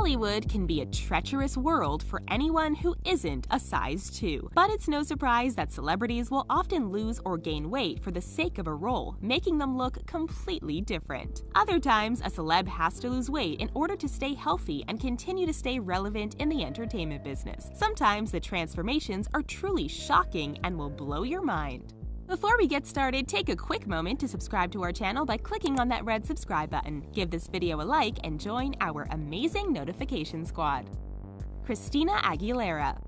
Hollywood can be a treacherous world for anyone who isn't a size 2. But it's no surprise that celebrities will often lose or gain weight for the sake of a role, making them look completely different. Other times, a celeb has to lose weight in order to stay healthy and continue to stay relevant in the entertainment business. Sometimes the transformations are truly shocking and will blow your mind. Before we get started, take a quick moment to subscribe to our channel by clicking on that red subscribe button. Give this video a like and join our amazing notification squad. Christina Aguilera.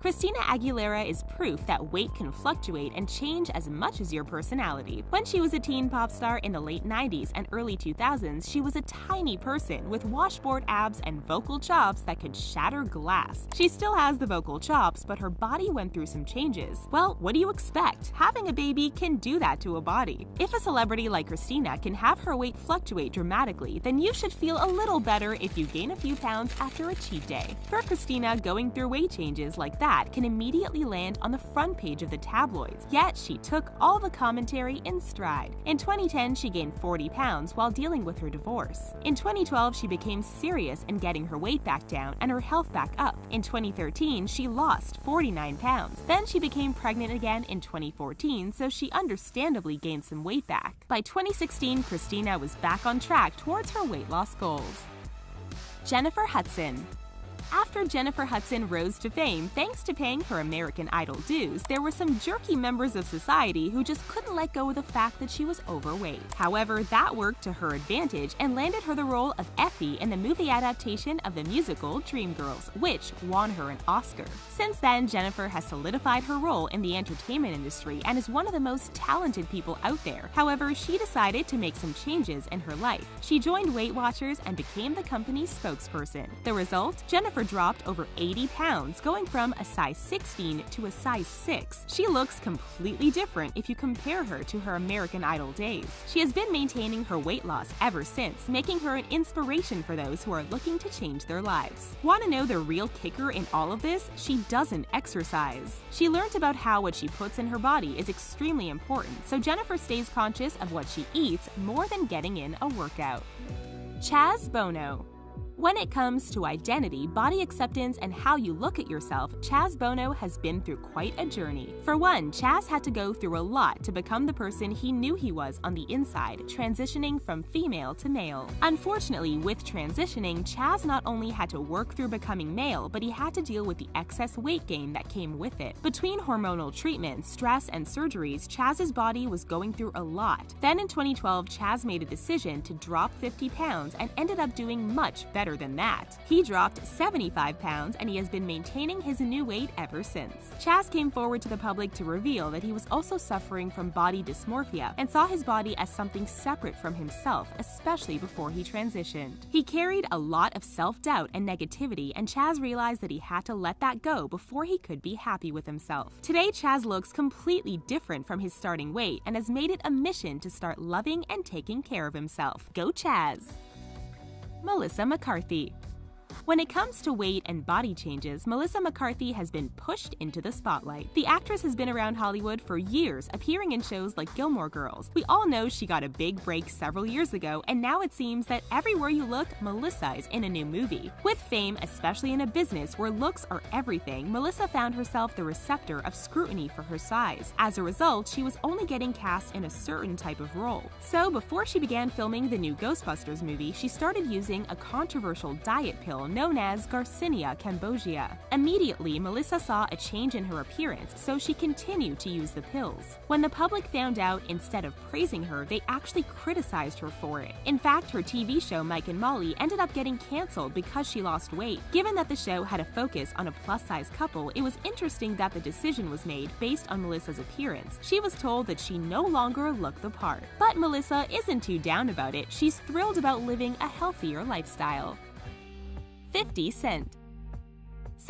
Christina Aguilera is proof that weight can fluctuate and change as much as your personality. When she was a teen pop star in the late 90s and early 2000s, she was a tiny person with washboard abs and vocal chops that could shatter glass. She still has the vocal chops, but her body went through some changes. Well, what do you expect? Having a baby can do that to a body. If a celebrity like Christina can have her weight fluctuate dramatically, then you should feel a little better if you gain a few pounds after a cheat day. For Christina, going through weight changes like that can immediately land on the front page of the tabloids, yet she took all the commentary in stride. In 2010, she gained 40 pounds while dealing with her divorce. In 2012, she became serious in getting her weight back down and her health back up. In 2013, she lost 49 pounds. Then she became pregnant again in 2014, so she understandably gained some weight back. By 2016, Christina was back on track towards her weight loss goals. Jennifer Hudson. After Jennifer Hudson rose to fame thanks to paying her American Idol dues, there were some jerky members of society who just couldn't let go of the fact that she was overweight. However, that worked to her advantage and landed her the role of Effie in the movie adaptation of the musical Dreamgirls, which won her an Oscar. Since then, Jennifer has solidified her role in the entertainment industry and is one of the most talented people out there. However, she decided to make some changes in her life. She joined Weight Watchers and became the company's spokesperson. The result? Jennifer dropped over 80 pounds, going from a size 16 to a size 6. She looks completely different if you compare her to her American Idol days. She has been maintaining her weight loss ever since, making her an inspiration for those who are looking to change their lives. Want to know the real kicker in all of this? She doesn't exercise. She learned about how what she puts in her body is extremely important, so Jennifer stays conscious of what she eats more than getting in a workout. Chaz Bono. When it comes to identity, body acceptance, and how you look at yourself, Chaz Bono has been through quite a journey. For one, Chaz had to go through a lot to become the person he knew he was on the inside, transitioning from female to male. Unfortunately, with transitioning, Chaz not only had to work through becoming male, but he had to deal with the excess weight gain that came with it. Between hormonal treatments, stress, and surgeries, Chaz's body was going through a lot. Then in 2012, Chaz made a decision to drop 50 pounds and ended up doing much better than that. He dropped 75 pounds and he has been maintaining his new weight ever since. Chaz came forward to the public to reveal that he was also suffering from body dysmorphia and saw his body as something separate from himself, especially before he transitioned. He carried a lot of self-doubt and negativity, and Chaz realized that he had to let that go before he could be happy with himself. Today, Chaz looks completely different from his starting weight and has made it a mission to start loving and taking care of himself. Go Chaz! Melissa McCarthy. When it comes to weight and body changes, Melissa McCarthy has been pushed into the spotlight. The actress has been around Hollywood for years, appearing in shows like Gilmore Girls. We all know she got a big break several years ago, and now it seems that everywhere you look, Melissa is in a new movie. With fame, especially in a business where looks are everything, Melissa found herself the receptor of scrutiny for her size. As a result, she was only getting cast in a certain type of role. So before she began filming the new Ghostbusters movie, she started using a controversial diet pill known as Garcinia Cambogia. Immediately, Melissa saw a change in her appearance, so she continued to use the pills. When the public found out, instead of praising her, they actually criticized her for it. In fact, her TV show Mike and Molly ended up getting canceled because she lost weight. Given that the show had a focus on a plus-size couple, it was interesting that the decision was made based on Melissa's appearance. She was told that she no longer looked the part. But Melissa isn't too down about it. She's thrilled about living a healthier lifestyle. 50 Cent.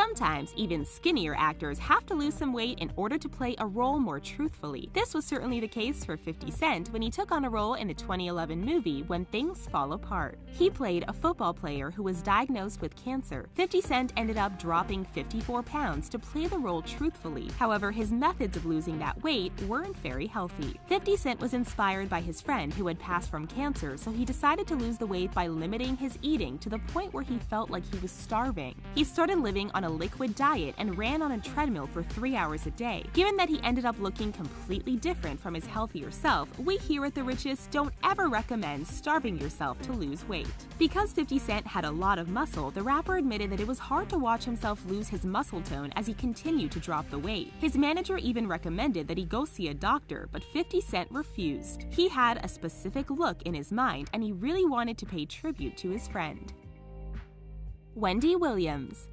Sometimes, even skinnier actors have to lose some weight in order to play a role more truthfully. This was certainly the case for 50 Cent when he took on a role in the 2011 movie When Things Fall Apart. He played a football player who was diagnosed with cancer. 50 Cent ended up dropping 54 pounds to play the role truthfully. However, his methods of losing that weight weren't very healthy. 50 Cent was inspired by his friend who had passed from cancer, so he decided to lose the weight by limiting his eating to the point where he felt like he was starving. He started living on a liquid diet and ran on a treadmill for 3 hours a day. Given that he ended up looking completely different from his healthier self, we here at The Richest don't ever recommend starving yourself to lose weight. Because 50 Cent had a lot of muscle, the rapper admitted that it was hard to watch himself lose his muscle tone as he continued to drop the weight. His manager even recommended that he go see a doctor, but 50 Cent refused. He had a specific look in his mind, and he really wanted to pay tribute to his friend. Wendy Williams.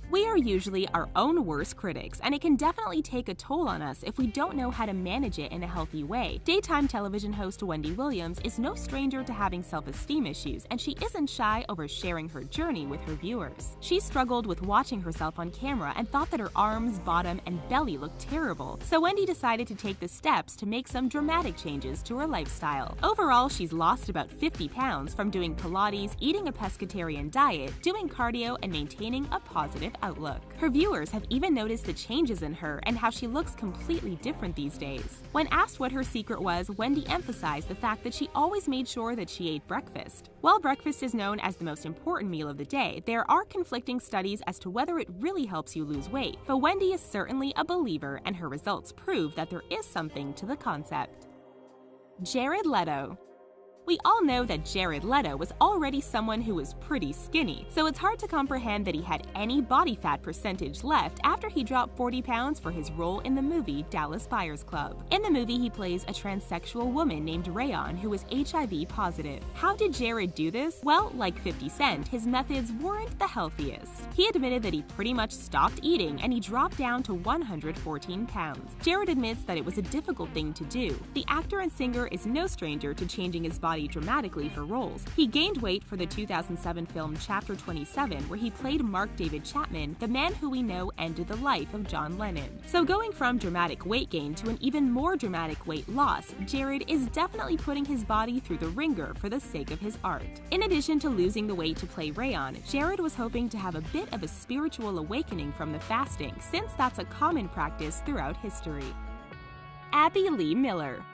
We are usually our own worst critics, and it can definitely take a toll on us if we don't know how to manage it in a healthy way. Daytime television host Wendy Williams is no stranger to having self-esteem issues, and she isn't shy over sharing her journey with her viewers. She struggled with watching herself on camera and thought that her arms, bottom, and belly looked terrible, so Wendy decided to take the steps to make some dramatic changes to her lifestyle. Overall, she's lost about 50 pounds from doing Pilates, eating a pescatarian diet, doing cardio, and maintaining a positive outlook. Her viewers have even noticed the changes in her and how she looks completely different these days. When asked what her secret was, Wendy emphasized the fact that she always made sure that she ate breakfast. While breakfast is known as the most important meal of the day, there are conflicting studies as to whether it really helps you lose weight, but Wendy is certainly a believer, and her results prove that there is something to the concept. Jared Leto. We all know that Jared Leto was already someone who was pretty skinny, so it's hard to comprehend that he had any body fat percentage left after he dropped 40 pounds for his role in the movie Dallas Buyers Club. In the movie, he plays a transsexual woman named Rayon who is HIV positive. How did Jared do this? Well, like 50 Cent, his methods weren't the healthiest. He admitted that he pretty much stopped eating and he dropped down to 114 pounds. Jared admits that it was a difficult thing to do. The actor and singer is no stranger to changing his body dramatically for roles. He gained weight for the 2007 film Chapter 27, where he played Mark David Chapman, the man who we know ended the life of John Lennon. So going from dramatic weight gain to an even more dramatic weight loss, Jared is definitely putting his body through the ringer for the sake of his art. In addition to losing the weight to play Rayon, Jared was hoping to have a bit of a spiritual awakening from the fasting, since that's a common practice throughout history. Abby Lee Miller.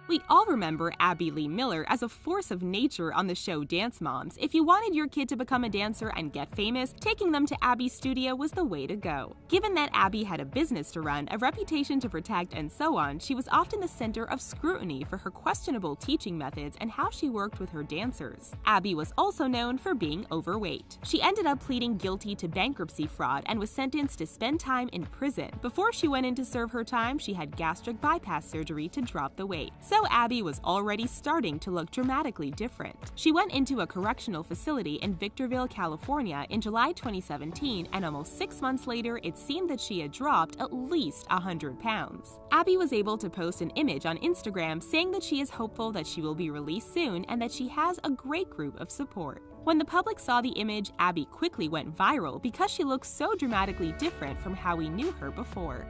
We all remember Abby Lee Miller as a force of nature on the show Dance Moms. If you wanted your kid to become a dancer and get famous, taking them to Abby's studio was the way to go. Given that Abby had a business to run, a reputation to protect, and so on, she was often the center of scrutiny for her questionable teaching methods and how she worked with her dancers. Abby was also known for being overweight. She ended up pleading guilty to bankruptcy fraud and was sentenced to spend time in prison. Before she went in to serve her time, she had gastric bypass surgery to drop the weight. So Abby was already starting to look dramatically different. She went into a correctional facility in Victorville, California in July 2017, and almost 6 months later, it seemed that she had dropped at least 100 pounds. Abby was able to post an image on Instagram saying that she is hopeful that she will be released soon and that she has a great group of support. When the public saw the image, Abby quickly went viral because she looked so dramatically different from how we knew her before.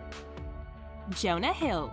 Jonah Hill.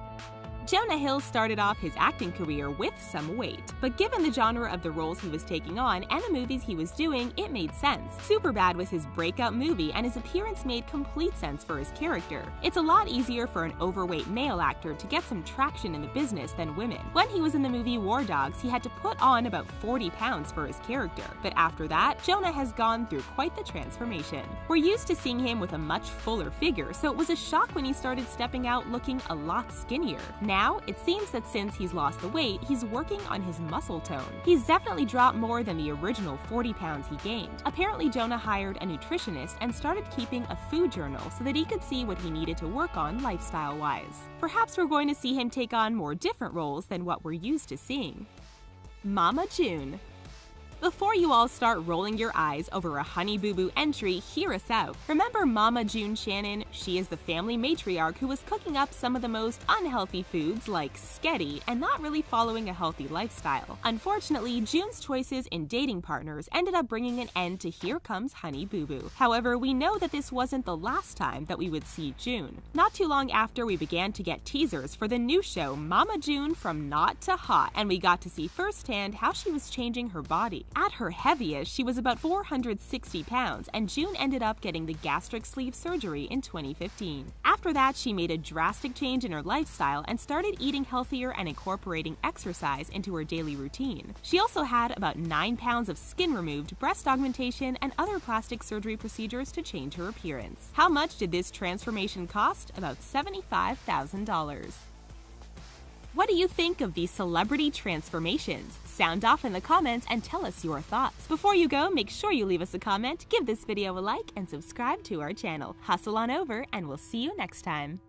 Jonah Hill started off his acting career with some weight, but given the genre of the roles he was taking on and the movies he was doing, it made sense. Superbad was his breakout movie, and his appearance made complete sense for his character. It's a lot easier for an overweight male actor to get some traction in the business than women. When he was in the movie War Dogs, he had to put on about 40 pounds for his character, but after that, Jonah has gone through quite the transformation. We're used to seeing him with a much fuller figure, so it was a shock when he started stepping out looking a lot skinnier. Now, it seems that since he's lost the weight, he's working on his muscle tone. He's definitely dropped more than the original 40 pounds he gained. Apparently, Jonah hired a nutritionist and started keeping a food journal so that he could see what he needed to work on lifestyle-wise. Perhaps we're going to see him take on more different roles than what we're used to seeing. Mama June. Before you all start rolling your eyes over a Honey Boo Boo entry, hear us out. Remember Mama June Shannon? She is the family matriarch who was cooking up some of the most unhealthy foods like sketty and not really following a healthy lifestyle. Unfortunately, June's choices in dating partners ended up bringing an end to Here Comes Honey Boo Boo. However, we know that this wasn't the last time that we would see June. Not too long after, we began to get teasers for the new show Mama June From Not to Hot, and we got to see firsthand how she was changing her body. At her heaviest, she was about 460 pounds, and June ended up getting the gastric sleeve surgery in 2015. After that, she made a drastic change in her lifestyle and started eating healthier and incorporating exercise into her daily routine. She also had about 9 pounds of skin removed, breast augmentation, and other plastic surgery procedures to change her appearance. How much did this transformation cost? About $75,000. What do you think of these celebrity transformations? Sound off in the comments and tell us your thoughts. Before you go, make sure you leave us a comment, give this video a like, and subscribe to our channel. Hustle on over, and we'll see you next time.